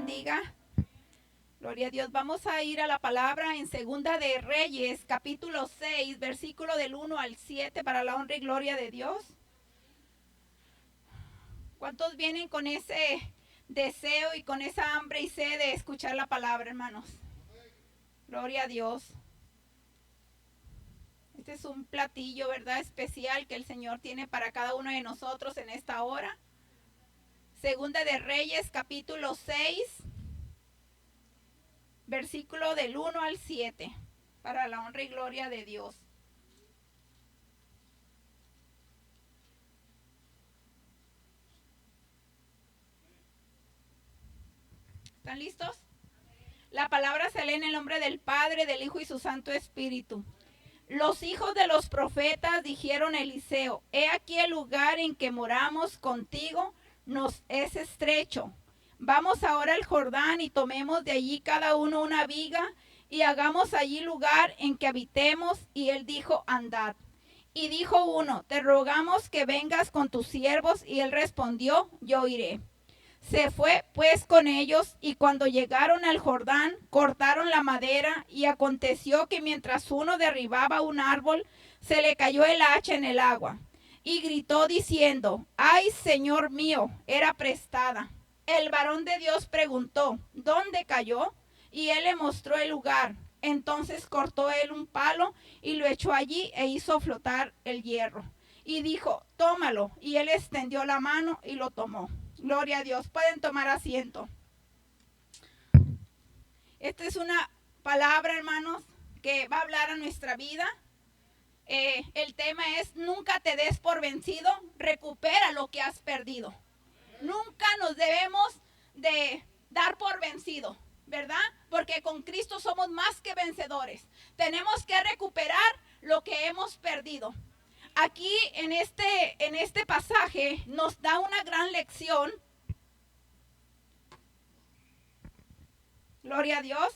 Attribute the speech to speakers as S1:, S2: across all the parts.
S1: bendiga. Gloria a Dios. Vamos a ir a la palabra en Segunda de Reyes, capítulo 6, versículo del 1 al 7, para la honra y gloria de Dios. ¿Cuántos vienen con ese deseo y con esa hambre y sed de escuchar la palabra, hermanos? Gloria a Dios. Este es un platillo, ¿verdad?, especial que el Señor tiene para cada uno de nosotros en esta hora. Segunda de Reyes, capítulo 6, versículo del 1 al 7, para la honra y gloria de Dios. ¿Están listos? La palabra se lee en el nombre del Padre, del Hijo y su Santo Espíritu. Los hijos de los profetas dijeron a Eliseo: he aquí el lugar en que moramos contigo nos es estrecho. Vamos ahora al Jordán y tomemos de allí cada uno una viga y hagamos allí lugar en que habitemos. Y él dijo: andad. Y dijo uno: te rogamos que vengas con tus siervos. Y él respondió: yo iré. Se fue pues con ellos, y cuando llegaron al Jordán, cortaron la madera, y aconteció que mientras uno derribaba un árbol, se le cayó el hacha en el agua, y gritó diciendo: ay, Señor mío, era prestada. El varón de Dios preguntó: ¿dónde cayó? Y él le mostró el lugar. Entonces cortó él un palo y lo echó allí e hizo flotar el hierro. Y dijo: tómalo. Y él extendió la mano y lo tomó. Gloria a Dios. Pueden tomar asiento. Esta es una palabra, hermanos, que va a hablar a nuestra vida. El tema es: nunca te des por vencido, recupera lo que has perdido. Nunca nos debemos de dar por vencido, ¿verdad? Porque con Cristo somos más que vencedores. Tenemos que recuperar lo que hemos perdido. Aquí en este pasaje nos da una gran lección. Gloria a Dios.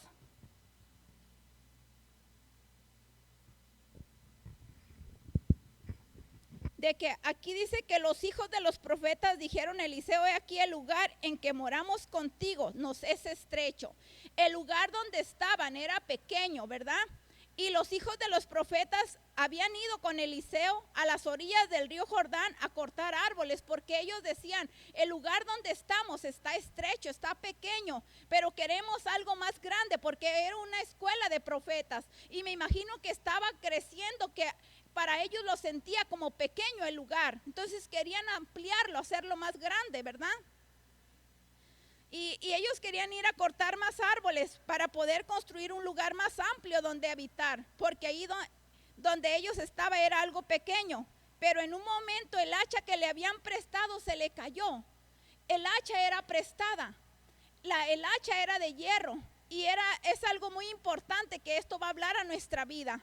S1: De que aquí dice que los hijos de los profetas dijeron a Eliseo: he aquí el lugar en que moramos contigo nos es estrecho. El lugar donde estaban era pequeño, ¿verdad? Y los hijos de los profetas habían ido con Eliseo a las orillas del río Jordán a cortar árboles, porque ellos decían: el lugar donde estamos está estrecho, está pequeño, pero queremos algo más grande, porque era una escuela de profetas. Y me imagino que estaba creciendo, que para ellos lo sentía como pequeño el lugar. Entonces querían ampliarlo, hacerlo más grande, ¿verdad? Y ellos querían ir a cortar más árboles para poder construir un lugar más amplio donde habitar, porque ahí donde ellos estaban era algo pequeño. Pero en un momento el hacha que le habían prestado se le cayó. El hacha era prestada, el hacha era de hierro, y es algo muy importante que esto va a hablar a nuestra vida.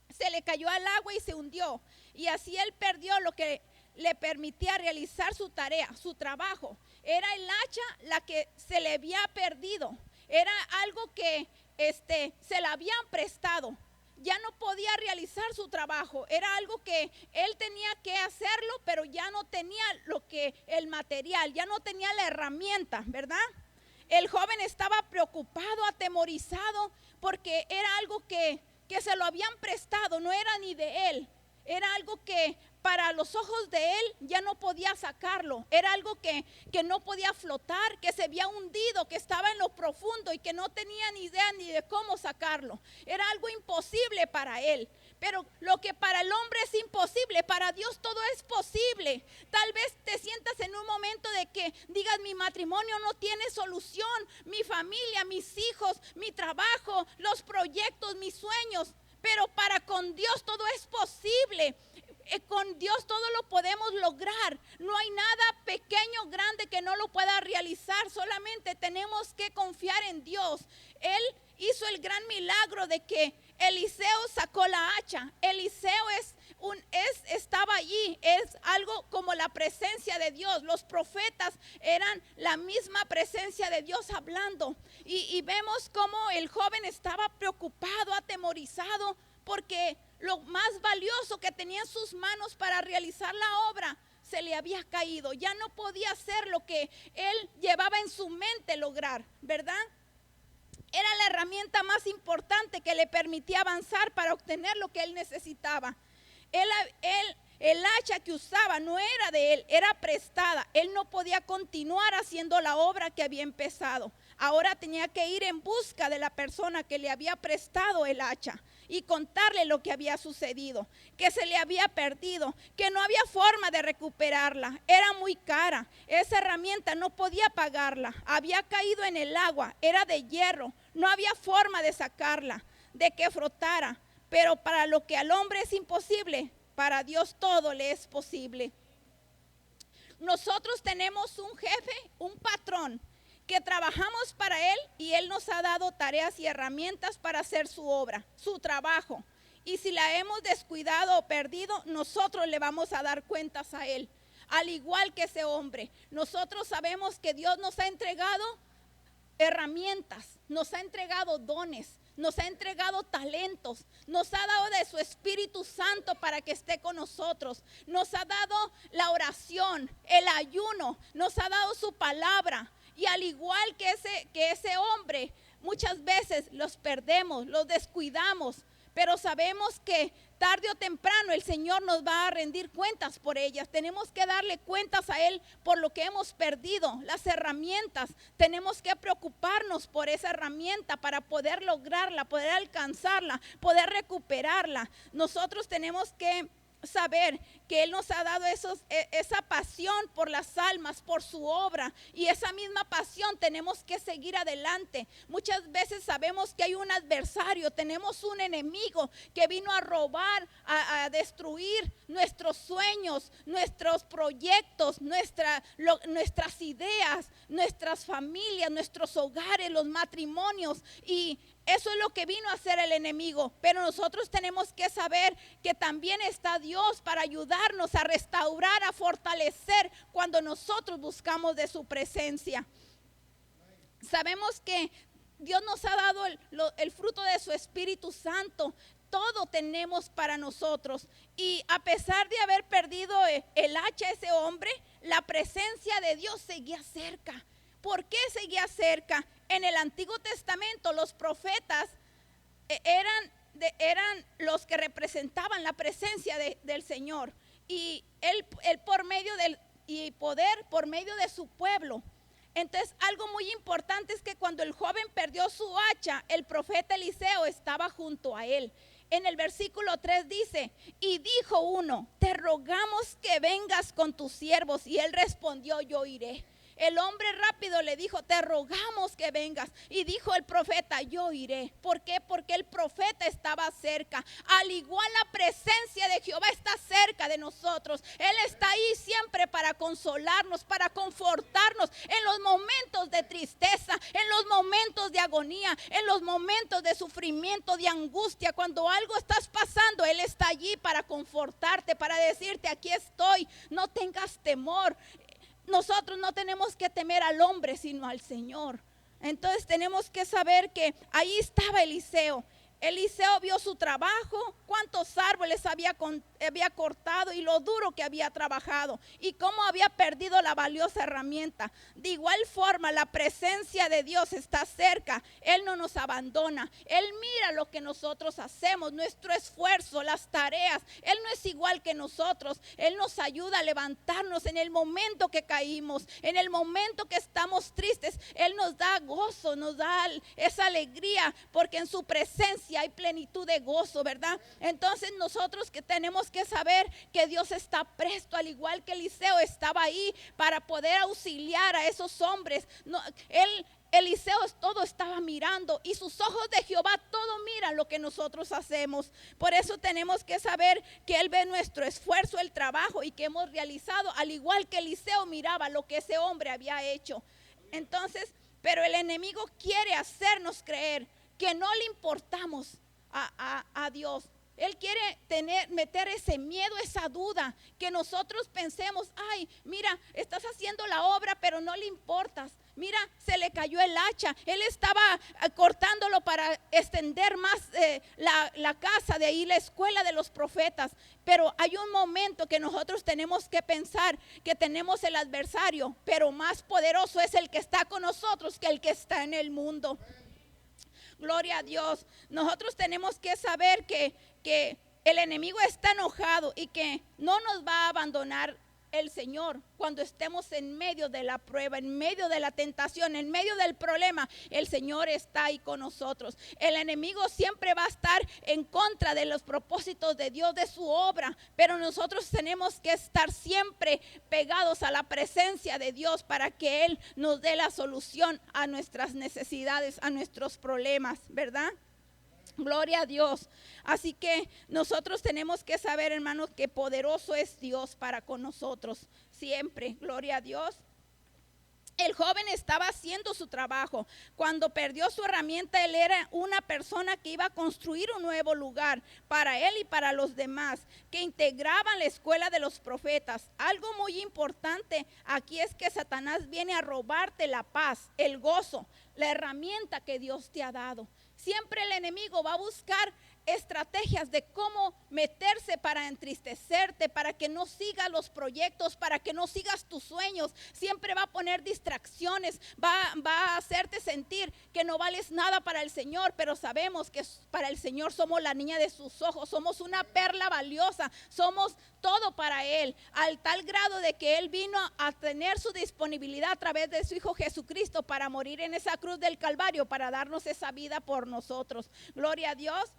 S1: Se le cayó al agua y se hundió, y así él perdió lo que le permitía realizar su tarea, su trabajo. Era el hacha la que se le había perdido, era algo que se la habían prestado. Ya no podía realizar su trabajo, era algo que él tenía que hacerlo, pero ya no tenía el material, ya no tenía la herramienta, ¿verdad? El joven estaba preocupado, atemorizado, porque era algo que se lo habían prestado, no era ni de él. Era algo que para los ojos de él ya no podía sacarlo. Era algo que no podía flotar, que se había hundido, que estaba en lo profundo y que no tenía ni idea ni de cómo sacarlo. Era algo imposible para él. Pero lo que para el hombre es imposible, para Dios todo es posible. Tal vez te sientas en un momento de que digas: mi matrimonio no tiene solución, mi familia, mis hijos, mi trabajo, los proyectos, mis sueños. Pero para con Dios todo es posible. Con Dios todo lo podemos lograr. No hay nada pequeño o grande que no lo pueda realizar. Solamente tenemos que confiar en Dios. Él hizo el gran milagro de que Eliseo sacó la hacha. Eliseo estaba allí. Es algo como la presencia de Dios. Los profetas eran la misma presencia de Dios hablando. Y vemos cómo el joven estaba preocupado, atemorizado, porque lo más valioso que tenía en sus manos para realizar la obra se le había caído, ya no podía hacer lo que él llevaba en su mente lograr, ¿verdad? Era la herramienta más importante que le permitía avanzar para obtener lo que él necesitaba. El hacha que usaba no era de él, era prestada. Él no podía continuar haciendo la obra que había empezado. Ahora tenía que ir en busca de la persona que le había prestado el hacha y contarle lo que había sucedido, que se le había perdido, que no había forma de recuperarla. Era muy cara, esa herramienta no podía pagarla, había caído en el agua, era de hierro, no había forma de sacarla, de que frotara. Pero para lo que al hombre es imposible, para Dios todo le es posible. Nosotros tenemos un jefe, un patrón, que trabajamos para él y él nos ha dado tareas y herramientas para hacer su obra, su trabajo. Y si la hemos descuidado o perdido, nosotros le vamos a dar cuentas a él. Al igual que ese hombre, nosotros sabemos que Dios nos ha entregado herramientas, nos ha entregado dones, nos ha entregado talentos, nos ha dado de su Espíritu Santo para que esté con nosotros, nos ha dado la oración, el ayuno, nos ha dado su palabra. Y al igual que ese hombre, muchas veces los perdemos, los descuidamos, pero sabemos que tarde o temprano el Señor nos va a rendir cuentas por ellas. Tenemos que darle cuentas a Él por lo que hemos perdido, las herramientas. Tenemos que preocuparnos por esa herramienta para poder lograrla, poder alcanzarla, poder recuperarla. Nosotros tenemos que saber que Él nos ha dado esa pasión por las almas, por su obra, y esa misma pasión tenemos que seguir adelante. Muchas veces sabemos que hay un adversario, tenemos un enemigo que vino a robar, a destruir nuestros sueños, nuestros proyectos, nuestras ideas, nuestras familias, nuestros hogares, los matrimonios, y eso es lo que vino a hacer el enemigo. Pero nosotros tenemos que saber que también está Dios para ayudarnos a restaurar, a fortalecer cuando nosotros buscamos de su presencia. Sabemos que Dios nos ha dado el fruto de su Espíritu Santo. Todo tenemos para nosotros. Y a pesar de haber perdido el hacha ese hombre, la presencia de Dios seguía cerca. ¿Por qué seguía cerca? En el Antiguo Testamento los profetas eran los que representaban la presencia del Señor. Y él por medio y poder por medio de su pueblo. Entonces algo muy importante es que cuando el joven perdió su hacha, el profeta Eliseo estaba junto a él. En el versículo 3 dice: y dijo uno, te rogamos que vengas con tus siervos. Y él respondió, yo iré. El hombre rápido le dijo, te rogamos que vengas. Y dijo el profeta, yo iré. ¿Por qué? Porque el profeta estaba cerca. Al igual la presencia de Jehová está cerca de nosotros. Él está ahí siempre para consolarnos, para confortarnos en los momentos de tristeza, en los momentos de agonía, en los momentos de sufrimiento, de angustia. Cuando algo estás pasando, Él está allí para confortarte, para decirte, aquí estoy, no tengas temor. Nosotros no tenemos que temer al hombre, sino al Señor. Entonces tenemos que saber que ahí estaba Eliseo. Eliseo vio su trabajo, cuántos árboles había cortado y lo duro que había trabajado y cómo había perdido la valiosa herramienta. De igual forma, la presencia de Dios está cerca. Él no nos abandona. Él mira lo que nosotros hacemos, nuestro esfuerzo, las tareas. Él no es igual que nosotros. Él nos ayuda a levantarnos en el momento que caímos, en el momento que estamos tristes. Él nos da gozo, nos da esa alegría, porque en su presencia hay plenitud de gozo, ¿verdad? Entonces nosotros que tenemos que saber que Dios está presto, al igual que Eliseo estaba ahí para poder auxiliar a esos hombres. Eliseo todo estaba mirando, y sus ojos de Jehová todo miran lo que nosotros hacemos. Por eso tenemos que saber que Él ve nuestro esfuerzo, el trabajo y que hemos realizado, al igual que Eliseo miraba lo que ese hombre había hecho. Entonces, pero el enemigo quiere hacernos creer que no le importamos a Dios. Él quiere meter ese miedo, esa duda, que nosotros pensemos, ay, mira, estás haciendo la obra, pero no le importas. Mira, se le cayó el hacha. Él estaba cortándolo para extender más la casa, de ahí la escuela de los profetas. Pero hay un momento que nosotros tenemos que pensar que tenemos el adversario, pero más poderoso es el que está con nosotros que el que está en el mundo. Gloria a Dios. Nosotros tenemos que saber que el enemigo está enojado y que no nos va a abandonar el Señor cuando estemos en medio de la prueba, en medio de la tentación, en medio del problema. El Señor está ahí con nosotros. El enemigo siempre va a estar en contra de los propósitos de Dios, de su obra, pero nosotros tenemos que estar siempre pegados a la presencia de Dios para que Él nos dé la solución a nuestras necesidades, a nuestros problemas, ¿verdad? Gloria a Dios. Así que nosotros tenemos que saber, hermanos, que poderoso es Dios para con nosotros siempre. Gloria a Dios. El joven estaba haciendo su trabajo. Cuando perdió su herramienta, él era una persona que iba a construir un nuevo lugar para él y para los demás, que integraban la escuela de los profetas. Algo muy importante aquí es que Satanás viene a robarte la paz, el gozo, la herramienta que Dios te ha dado. Siempre el enemigo va a buscar estrategias de cómo meterse para entristecerte, para que no sigas los proyectos, para que no sigas tus sueños. Siempre va a poner distracciones, va a hacerte sentir que no vales nada para el Señor, pero sabemos que para el Señor somos la niña de sus ojos, somos una perla valiosa, somos todo para Él, al tal grado de que Él vino a tener su disponibilidad a través de su Hijo Jesucristo para morir en esa cruz del Calvario, para darnos esa vida por nosotros. Gloria a Dios.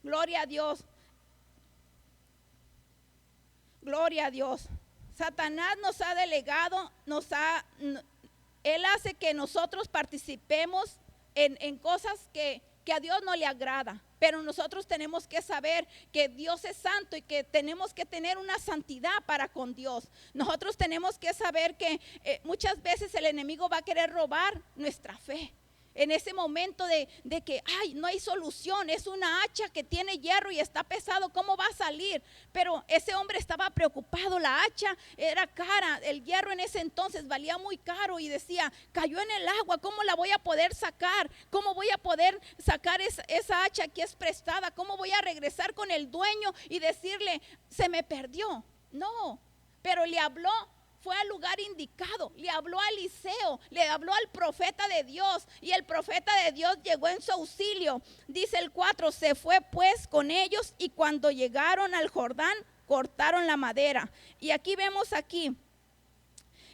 S1: Gloria a Dios. Gloria a Dios. Satanás nos ha delegado, él hace que nosotros participemos en cosas que a Dios no le agrada. Pero nosotros tenemos que saber que Dios es santo y que tenemos que tener una santidad para con Dios. Nosotros tenemos que saber que muchas veces el enemigo va a querer robar nuestra fe. En ese momento de que no hay solución, es una hacha que tiene hierro y está pesado, ¿cómo va a salir? Pero ese hombre estaba preocupado, la hacha era cara, el hierro en ese entonces valía muy caro y decía, cayó en el agua, ¿cómo la voy a poder sacar? ¿Cómo voy a poder sacar esa hacha que es prestada? ¿Cómo voy a regresar con el dueño y decirle, se me perdió? No, pero le habló. Fue al lugar indicado, le habló a Eliseo, le habló al profeta de Dios y el profeta de Dios llegó en su auxilio. Dice el 4, se fue pues con ellos y cuando llegaron al Jordán cortaron la madera. Y aquí vemos aquí.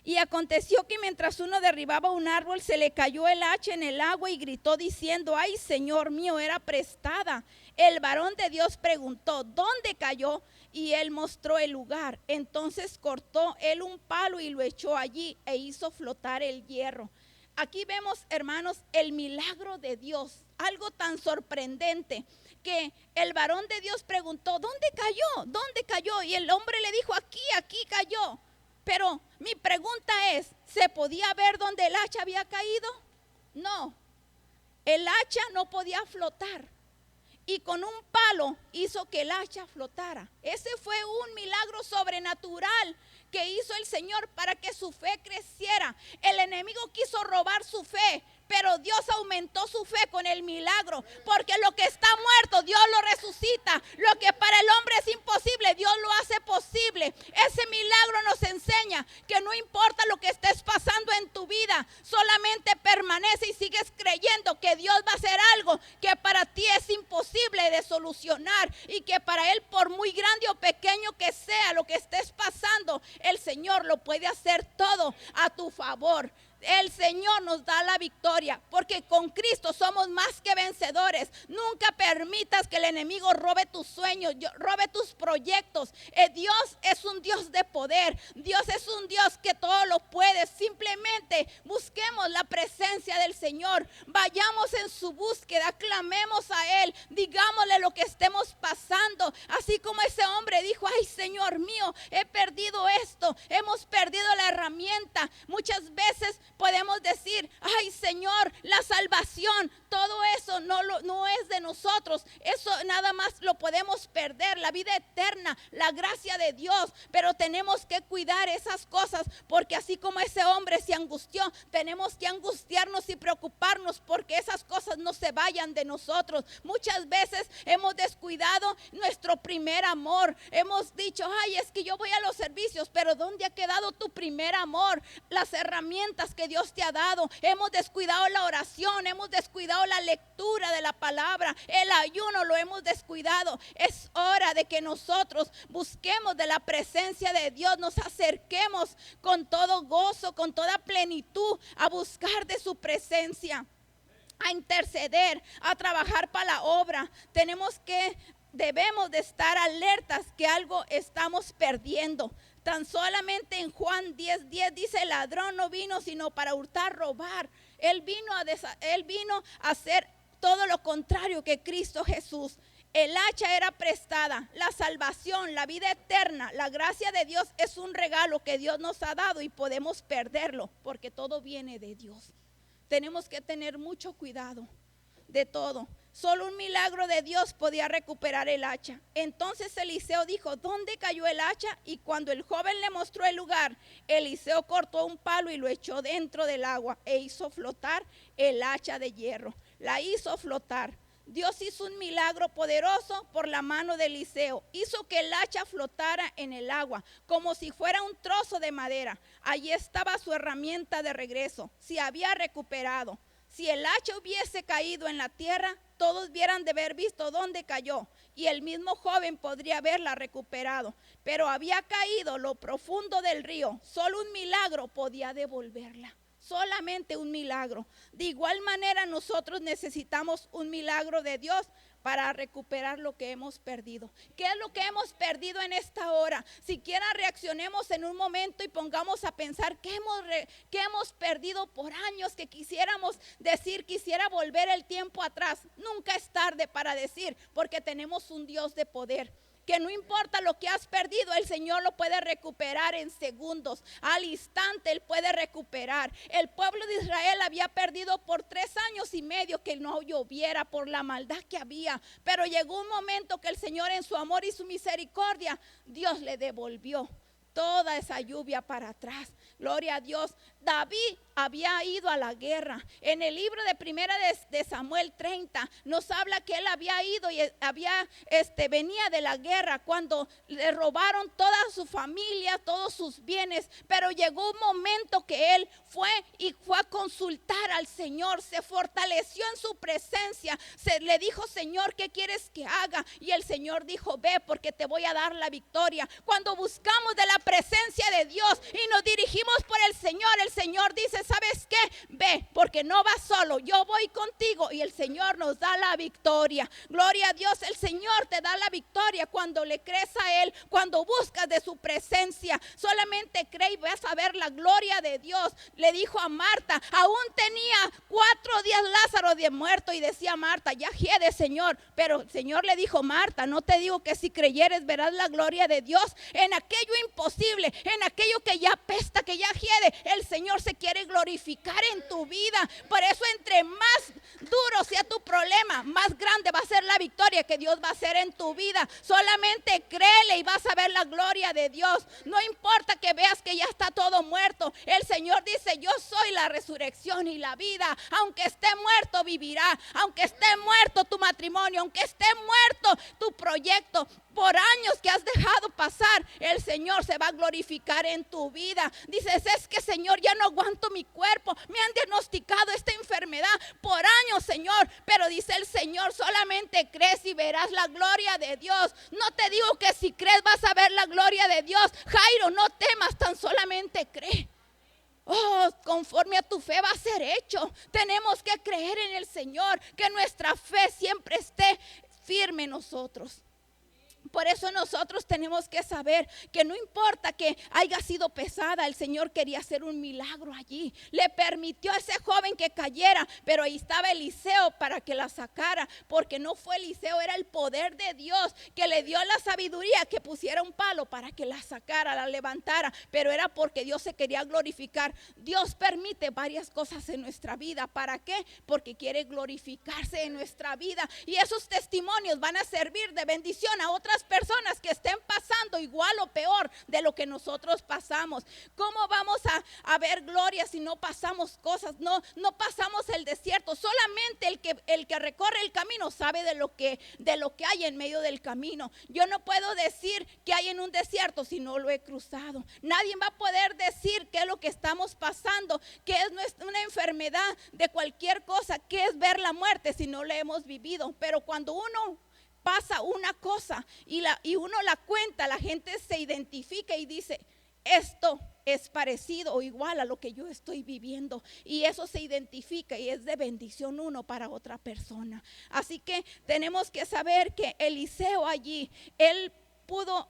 S1: Y aconteció que mientras uno derribaba un árbol se le cayó el hacha en el agua y gritó diciendo, ay Señor mío, era prestada. El varón de Dios preguntó, ¿dónde cayó? Y él mostró el lugar. Entonces cortó él un palo y lo echó allí e hizo flotar el hierro. Aquí vemos, hermanos, el milagro de Dios, algo tan sorprendente que el varón de Dios preguntó, ¿dónde cayó? ¿Dónde cayó? Y el hombre le dijo, aquí cayó. Pero mi pregunta es, ¿se podía ver dónde el hacha había caído? No, el hacha no podía flotar. Y con un palo hizo que el hacha flotara. Ese fue un milagro sobrenatural que hizo el Señor para que su fe creciera. El enemigo quiso robar su fe, pero Dios aumentó su fe con el milagro, porque lo que está muerto, Dios lo resucita. Lo que para el hombre es imposible, Dios lo hace posible. Ese milagro nos enseña que no importa lo que estés pasando en tu vida, solamente permanece y sigues creyendo que Dios va a hacer algo que para ti es imposible de solucionar y que para Él, por muy grande o pequeño que sea lo que estés pasando, el Señor lo puede hacer todo a tu favor. El Señor nos da la victoria, porque con Cristo somos más que vencedores. Nunca permitas que el enemigo robe tus sueños, robe tus proyectos. Dios es un Dios de poder. Dios es un Dios que todo lo puede. Simplemente busquemos la presencia del Señor. Vayamos en su búsqueda, clamemos a Él, digámosle lo que estemos pasando. Así como ese hombre dijo, ay Señor mío, he perdido esto, hemos perdido la herramienta. Muchas veces Podemos decir, ay Señor, la salvación, todo eso no es de nosotros. Eso nada más lo podemos perder, la vida eterna, la gracia de Dios. Pero tenemos que cuidar esas cosas, porque así como ese hombre se angustió, tenemos que angustiarnos y preocuparnos porque esas cosas no se vayan de nosotros. Muchas veces hemos descuidado nuestro primer amor. Hemos dicho, ay, es que yo voy a los servicios, pero ¿dónde ha quedado tu primer amor? Las herramientas que Dios te ha dado. Hemos descuidado la oración, hemos descuidado la lectura de la palabra, el ayuno lo hemos descuidado. Es hora de que nosotros busquemos de la presencia de Dios, nos acerquemos con todo gozo, con toda plenitud, a buscar de su presencia, a interceder, a trabajar para la obra. Debemos de estar alertas que algo estamos perdiendo. Tan solamente en Juan 10:10 dice, el ladrón no vino sino para hurtar, robar. Él vino a hacer todo lo contrario que Cristo Jesús. El hacha era prestada, la salvación, la vida eterna, la gracia de Dios es un regalo que Dios nos ha dado y podemos perderlo porque todo viene de Dios. Tenemos que tener mucho cuidado de todo. Solo un milagro de Dios podía recuperar el hacha. Entonces Eliseo dijo, ¿dónde cayó el hacha? Y cuando el joven le mostró el lugar, Eliseo cortó un palo y lo echó dentro del agua e hizo flotar el hacha de hierro. La hizo flotar. Dios hizo un milagro poderoso por la mano de Eliseo. Hizo que el hacha flotara en el agua como si fuera un trozo de madera. Allí estaba su herramienta de regreso. Se había recuperado. Si el hacha hubiese caído en la tierra, todos hubieran de haber visto dónde cayó y el mismo joven podría haberla recuperado. Pero había caído lo profundo del río. Solo un milagro podía devolverla. Solamente un milagro. De igual manera nosotros necesitamos un milagro de Dios para recuperar lo que hemos perdido. ¿Qué es lo que hemos perdido en esta hora? Siquiera reaccionemos en un momento y pongamos a pensar qué hemos perdido por años, que quisiéramos decir, quisiera volver el tiempo atrás. Nunca es tarde para decir, porque tenemos un Dios de poder. Que no importa lo que has perdido, el Señor lo puede recuperar en segundos. Al instante Él puede recuperar. El pueblo de Israel había perdido por 3 años y medio que no lloviera por la maldad que había. Pero llegó un momento que el Señor en su amor y su misericordia, Dios le devolvió toda esa lluvia para atrás. Gloria a Dios. David había ido a la guerra. En el libro de primera de Samuel 30 nos habla que él había ido y venía de la guerra cuando le robaron toda su familia, todos sus bienes. Pero llegó un momento que él fue a consultar al Señor, se fortaleció en su presencia, le dijo, Señor, ¿qué quieres que haga? Y el Señor dijo, ve, porque te voy a dar la victoria. Cuando buscamos de la presencia de Dios y nos dirigimos por el Señor dice, ¿sabes qué? Ve, porque no vas solo, yo voy contigo, y el Señor nos da la victoria. Gloria a Dios, el Señor te da la victoria cuando le crees a Él, cuando buscas de su presencia. Solamente cree y vas a ver la gloria de Dios. Le dijo a Marta, aún tenía 4 días Lázaro de muerto, y decía Marta, ya hiede, Señor. Pero el Señor le dijo, Marta, no te digo que si creyeres verás la gloria de Dios. En aquello imposible, en aquello que ya apesta, que ya hiede, el Señor se quiere glorificar en tu vida. Por eso, entre más duro sea tu problema, más grande va a ser la victoria que Dios va a hacer en tu vida. Solamente créele y vas a ver la gloria de Dios. No importa que veas que ya está todo muerto. El Señor dice, yo soy la resurrección y la vida. Aunque esté muerto, vivirá. Aunque esté muerto tu matrimonio, aunque esté muerto tu proyecto, por años que has dejado pasar, el Señor se va a glorificar en tu vida. Dices, es que Señor, ya no aguanto mi cuerpo, me han diagnosticado esta enfermedad por años, Señor. Pero dice el Señor, solamente crees y verás la gloria de Dios. No te digo que si crees vas a ver la gloria de Dios. Jairo, no temas, tan solamente cree. Oh, conforme a tu fe va a ser hecho. Tenemos que creer en el Señor, que nuestra fe siempre esté firme en nosotros. Por eso nosotros tenemos que saber que no importa que haya sido pesada, el Señor quería hacer un milagro allí. Le permitió a ese joven que cayera, pero ahí estaba Eliseo para que la sacara, porque no fue Eliseo, era el poder de Dios que le dio la sabiduría que pusiera un palo para que la sacara, la levantara, pero era porque Dios se quería glorificar. Dios permite varias cosas en nuestra vida. ¿Para qué? Porque quiere glorificarse en nuestra vida, y esos testimonios van a servir de bendición a otras personas que estén pasando igual o peor de lo que nosotros pasamos. ¿Cómo vamos a ver gloria si no pasamos cosas? No pasamos el desierto. Solamente el que recorre el camino sabe de lo que hay en medio del camino. Yo no puedo decir que hay en un desierto si no lo he cruzado. Nadie va a poder decir qué es lo que estamos pasando, qué es una enfermedad de cualquier cosa, qué es ver la muerte si no la hemos vivido. Pero cuando uno pasa una cosa y uno la cuenta, la gente se identifica y dice: esto es parecido o igual a lo que yo estoy viviendo, y eso se identifica y es de bendición uno para otra persona. Así que tenemos que saber que Eliseo allí, él pudo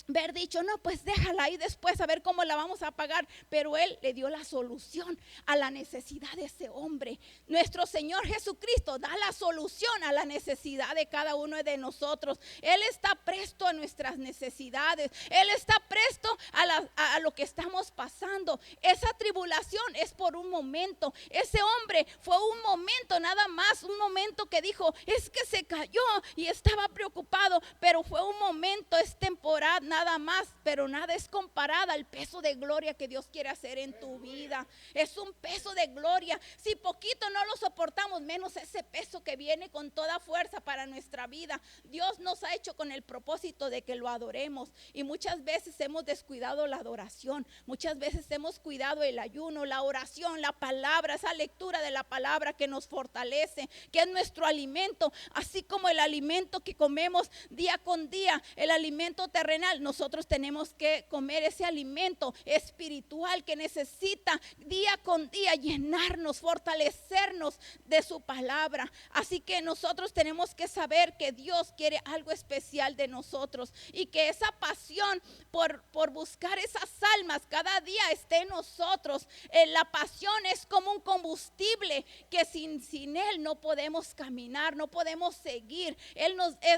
S1: haber dicho: no, pues déjala ahí después a ver cómo la vamos a pagar, pero él le dio la solución a la necesidad de ese hombre. Nuestro Señor Jesucristo da la solución a la necesidad de cada uno de nosotros. Él está presto a nuestras necesidades, Él está presto a lo que estamos pasando. Esa tribulación es por un momento. Ese hombre fue un momento nada más, un momento que dijo: es que se cayó y estaba preocupado, pero fue un momento, es temporal nada más, pero nada es comparada al peso de gloria que Dios quiere hacer en tu vida. Es un peso de gloria. Si poquito no lo soportamos, menos ese peso que viene con toda fuerza para nuestra vida. Dios nos ha hecho con el propósito de que lo adoremos, y muchas veces hemos descuidado la adoración. Muchas veces hemos cuidado el ayuno, la oración, la palabra, esa lectura de la palabra que nos fortalece, que es nuestro alimento, así como el alimento que comemos día con día, el alimento terrenal. Nosotros tenemos que comer ese alimento espiritual que necesita día con día llenarnos, fortalecernos de su palabra. Así que nosotros tenemos que saber que Dios quiere algo especial de nosotros, y que esa pasión por buscar esas almas cada día esté en nosotros. La pasión es como un combustible que sin él no podemos caminar, no podemos seguir.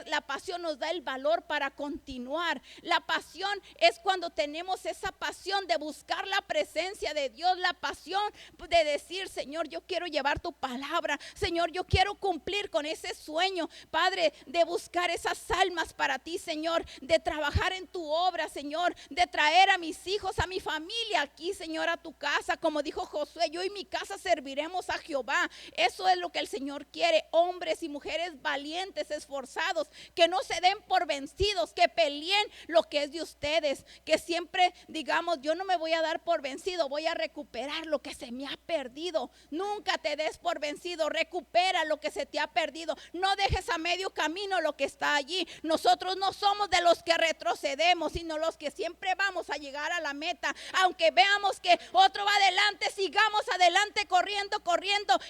S1: La pasión nos da el valor para continuar. La pasión es cuando tenemos esa pasión de buscar la presencia de Dios, la pasión de decir: Señor, yo quiero llevar tu palabra, Señor, yo quiero cumplir con ese sueño, Padre, de buscar esas almas para ti, Señor, de trabajar en tu obra, Señor, de traer a mis hijos, a mi familia aquí, Señor, a tu casa, como dijo Josué: yo y mi casa serviremos a Jehová. Eso es lo que el Señor quiere, hombres y mujeres valientes, esforzados, que no se den por vencidos, que peleen lo que es de ustedes, que siempre digamos: yo no me voy a dar por vencido, voy a recuperar lo que se me ha perdido. Nunca te des por vencido, recupera lo que se te ha perdido, no dejes a medio camino lo que está allí. Nosotros no somos de los que retrocedemos, sino los que siempre vamos a llegar a la meta. Aunque veamos que otro va adelante, sigamos adelante corriendo,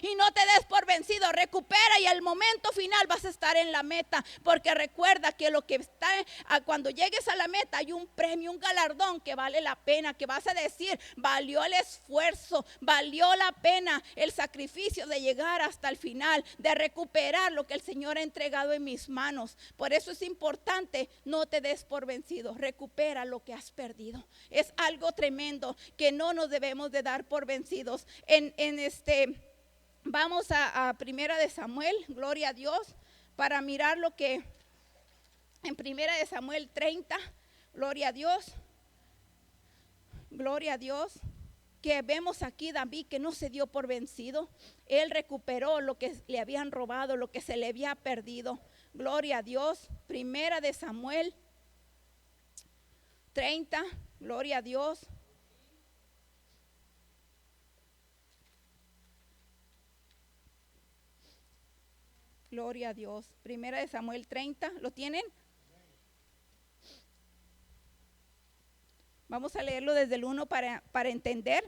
S1: y no te des por vencido, recupera, y al momento final vas a estar en la meta, porque recuerda que lo que está cuando llegues a la meta hay un premio, un galardón que vale la pena, que vas a decir: valió el esfuerzo, valió la pena el sacrificio de llegar hasta el final, de recuperar lo que el Señor ha entregado en mis manos. Por eso es importante: no te des por vencido, recupera lo que has perdido. Es algo tremendo que no nos debemos de dar por vencidos. Vamos a Primera de Samuel, gloria a Dios, para mirar lo que en Primera de Samuel 30, gloria a Dios, que vemos aquí David que no se dio por vencido. Él recuperó lo que le habían robado, lo que se le había perdido. Gloria a Dios. Primera de Samuel 30, gloria a Dios. Gloria a Dios. Primera de Samuel 30, ¿lo tienen? Vamos a leerlo desde el 1 para entender.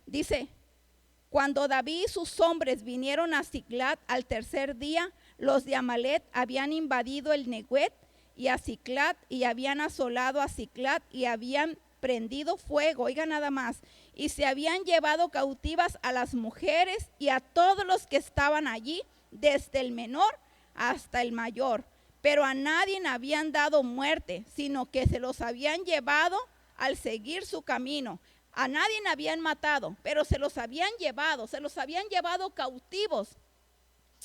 S1: Dice: cuando David y sus hombres vinieron a Siclag al tercer día, los de Amalec habían invadido el Neguet y a Ciclat, y habían asolado a Ciclat y habían prendido fuego, oiga nada más, y se habían llevado cautivas a las mujeres y a todos los que estaban allí, desde el menor hasta el mayor, pero a nadie habían dado muerte, sino que se los habían llevado al seguir su camino. A nadie habían matado, pero se los habían llevado cautivos.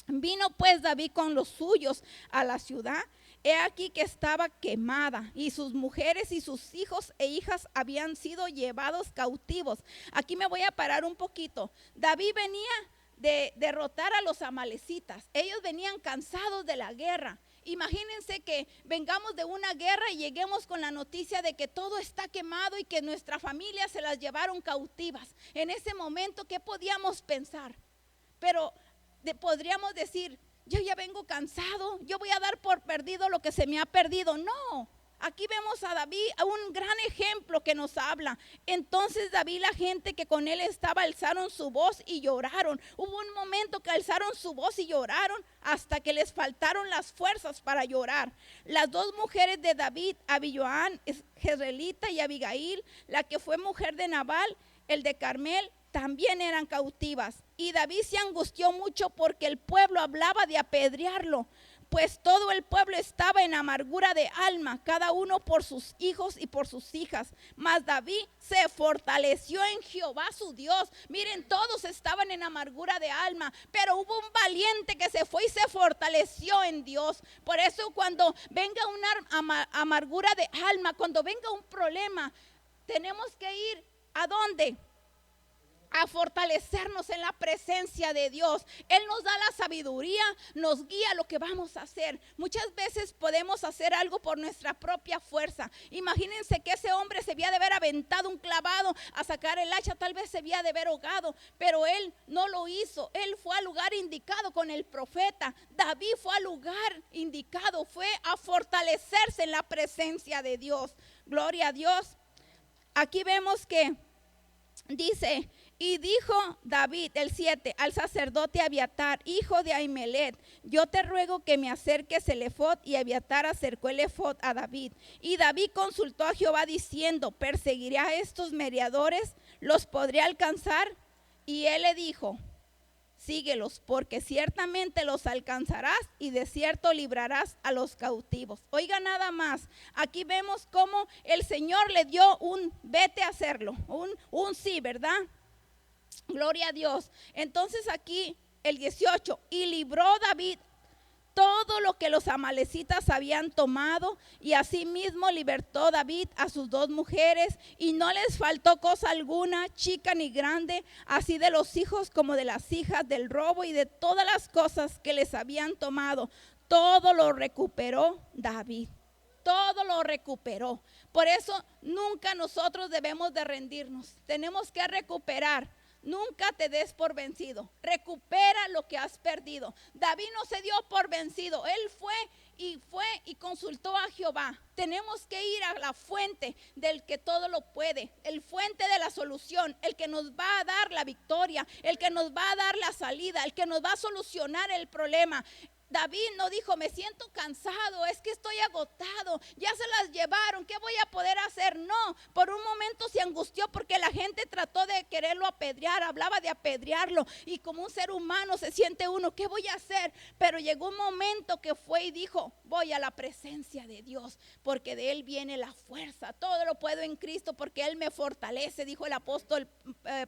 S1: Vino pues David con los suyos a la ciudad. He aquí que estaba quemada, y sus mujeres y sus hijos e hijas habían sido llevados cautivos. Aquí me voy a parar un poquito. David venía de derrotar a los amalecitas. Ellos venían cansados de la guerra. Imagínense que vengamos de una guerra y lleguemos con la noticia de que todo está quemado y que nuestra familia se las llevaron cautivas. En ese momento, ¿qué podíamos pensar? Pero podríamos decir, yo ya vengo cansado, yo voy a dar por perdido lo que se me ha perdido. No, aquí vemos a David, a un gran ejemplo que nos habla. Entonces David, la gente que con él estaba, alzaron su voz y lloraron. Hubo un momento que alzaron su voz y lloraron hasta que les faltaron las fuerzas para llorar. Las dos mujeres de David, Abinoam, Jezreelita, y Abigail, la que fue mujer de Nabal, el de Carmel, también eran cautivas. Y David se angustió mucho porque el pueblo hablaba de apedrearlo, pues todo el pueblo estaba en amargura de alma, cada uno por sus hijos y por sus hijas. Mas David se fortaleció en Jehová su Dios. Miren, todos estaban en amargura de alma, pero hubo un valiente que se fue y se fortaleció en Dios. Por eso cuando venga una amargura de alma, cuando venga un problema, tenemos que ir ¿a dónde? A fortalecernos en la presencia de Dios. Él nos da la sabiduría, nos guía lo que vamos a hacer. Muchas veces podemos hacer algo por nuestra propia fuerza. Imagínense que ese hombre se había de haber aventado un clavado a sacar el hacha, tal vez se había de haber ahogado, pero él no lo hizo. Él fue al lugar indicado con el profeta. David fue al lugar indicado, fue a fortalecerse en la presencia de Dios. Gloria a Dios. Aquí vemos que dice: y dijo David, el 7, al sacerdote Abiatar, hijo de Ahimelech: yo te ruego que me acerques el efod. Y Abiatar acercó el efod a David. Y David consultó a Jehová diciendo: ¿perseguiré a estos mediadores? ¿Los podré alcanzar? Y él le dijo: síguelos, porque ciertamente los alcanzarás y de cierto librarás a los cautivos. Oiga nada más, aquí vemos cómo el Señor le dio un vete a hacerlo, un sí, ¿verdad? Gloria a Dios. Entonces aquí el 18, y libró David todo lo que los amalecitas habían tomado, y asimismo libertó David a sus dos mujeres, y no les faltó cosa alguna, chica ni grande, así de los hijos como de las hijas, del robo y de todas las cosas que les habían tomado. Todo lo recuperó David. Todo lo recuperó. Por eso nunca nosotros debemos de rendirnos. Tenemos que recuperar. Nunca te des por vencido. Recupera lo que has perdido. David no se dio por vencido. Él fue y consultó a Jehová. Tenemos que ir a la fuente del que todo lo puede, el fuente de la solución, el que nos va a dar la victoria, el que nos va a dar la salida, el que nos va a solucionar el problema. David no dijo: me siento cansado, es que estoy agotado, ya se las llevaron, ¿qué voy a poder hacer? No, por un momento se angustió porque la gente trató de quererlo apedrear, hablaba de apedrearlo, y como un ser humano se siente uno: ¿qué voy a hacer? Pero llegó un momento que fue y dijo: voy a la presencia de Dios, porque de Él viene la fuerza. Todo lo puedo en Cristo porque Él me fortalece, dijo el apóstol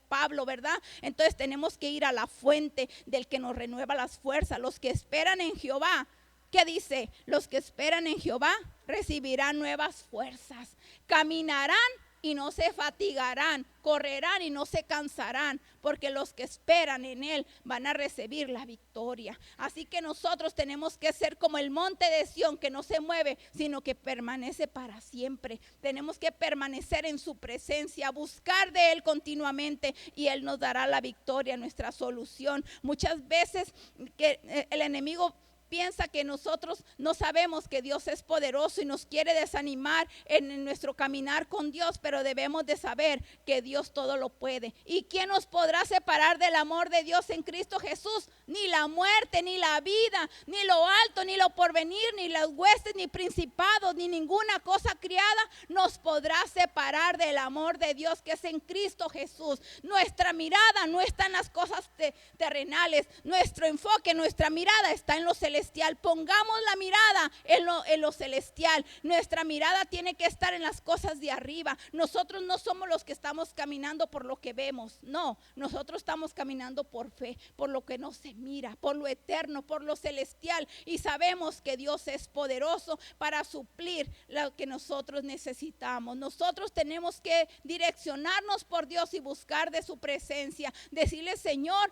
S1: Pablo, ¿verdad? Entonces tenemos que ir a la fuente del que nos renueva las fuerzas. Los que esperan en Jehová, ¿qué dice? Los que esperan en Jehová recibirán nuevas fuerzas, caminarán y no se fatigarán, correrán y no se cansarán, porque los que esperan en Él van a recibir la victoria. Así que nosotros tenemos que ser como el monte de Sión, que no se mueve, sino que permanece para siempre. Tenemos que permanecer en su presencia, buscar de Él continuamente, y Él nos dará la victoria, nuestra solución. Muchas veces que el enemigo piensa que nosotros no sabemos que Dios es poderoso y nos quiere desanimar en nuestro caminar con Dios, pero debemos de saber que Dios todo lo puede. ¿Y quién nos podrá separar del amor de Dios en Cristo Jesús? Ni la muerte, ni la vida, ni lo alto, ni lo porvenir, ni las huestes, ni principados, ni ninguna cosa criada nos podrá separar del amor de Dios que es en Cristo Jesús. Nuestra mirada no está en las cosas terrenales, nuestro enfoque, nuestra mirada está en lo celestial. Pongamos la mirada en lo celestial. Nuestra mirada tiene que estar en las cosas de arriba. Nosotros no somos los que estamos caminando por lo que vemos, no, nosotros estamos caminando por fe, por lo que no se mira, por lo eterno, por lo celestial, y sabemos que Dios es poderoso para suplir lo que nosotros necesitamos. Nosotros tenemos que direccionarnos por Dios y buscar de su presencia, decirle: Señor,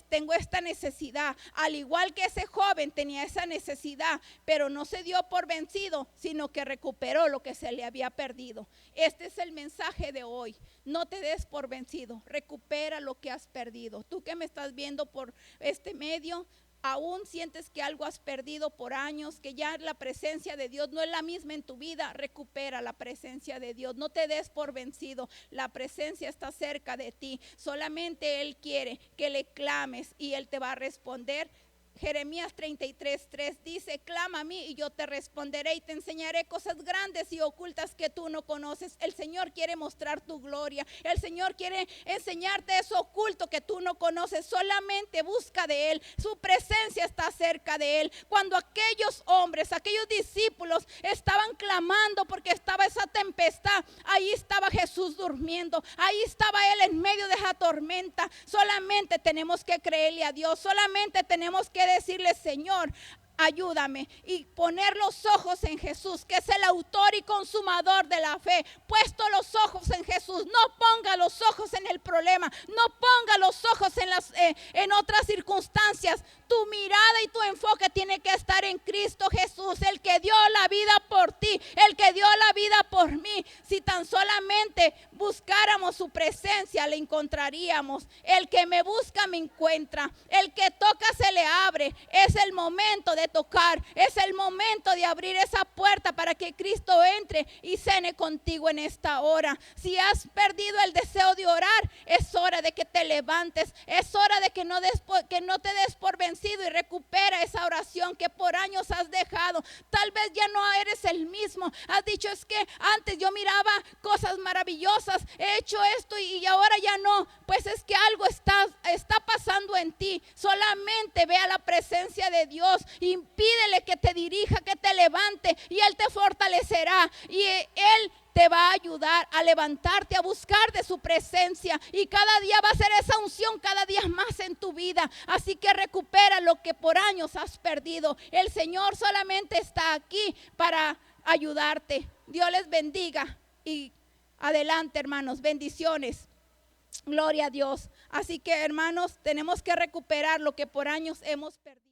S1: tengo esta necesidad, al igual que ese joven tenía esa necesidad, pero no se dio por vencido, sino que recuperó lo que se le había perdido. Este es el mensaje de hoy. No te des por vencido, recupera lo que has perdido. Tú que me estás viendo por este medio, aún sientes que algo has perdido por años, que ya la presencia de Dios no es la misma en tu vida, recupera la presencia de Dios. No te des por vencido, la presencia está cerca de ti. Solamente Él quiere que le clames y Él te va a responder. Jeremías 33:3 dice: clama a mí y yo te responderé y te enseñaré cosas grandes y ocultas que tú no conoces. El Señor quiere mostrar tu gloria. El Señor quiere enseñarte eso oculto que tú no conoces. Solamente busca de Él. Su presencia está cerca de Él. Cuando aquellos hombres, aquellos discípulos estaban clamando porque estaba esa tempestad, ahí estaba Jesús durmiendo. Ahí estaba Él en medio de esa tormenta. Solamente tenemos que creerle a Dios. Solamente tenemos que decirle: Señor, ayúdame, y poner los ojos en Jesús, que es el autor y consumador de la fe. Puesto los ojos en Jesús, no ponga los ojos en el problema, no ponga los ojos en otras circunstancias. Tu mirada y tu enfoque tiene que estar en Cristo Jesús, el que dio la vida por ti, el que dio la vida por mí. Si tan solamente buscáramos su presencia, le encontraríamos. El que me busca me encuentra, el que toca se le abre. Es el momento de tocar, es el momento de abrir esa puerta para que Cristo entre y cene contigo en esta hora. Si has perdido el deseo de orar, es hora de que te levantes, es hora de que no te des por vencido y recupera esa oración que por años has dejado. Tal vez ya no eres el mismo, has dicho: es que antes yo miraba cosas maravillosas, he hecho esto y ahora ya no. Pues es que algo está pasando en ti. Solamente ve a la presencia de Dios y pídele que te dirija, que te levante, y Él te fortalecerá y Él te va a ayudar a levantarte, a buscar de su presencia, y cada día va a ser esa unción cada día más en tu vida. Así que recupera lo que por años has perdido. El Señor solamente está aquí para ayudarte. Dios les bendiga y adelante, hermanos, bendiciones. Gloria a Dios. Así que, hermanos, tenemos que recuperar lo que por años hemos perdido.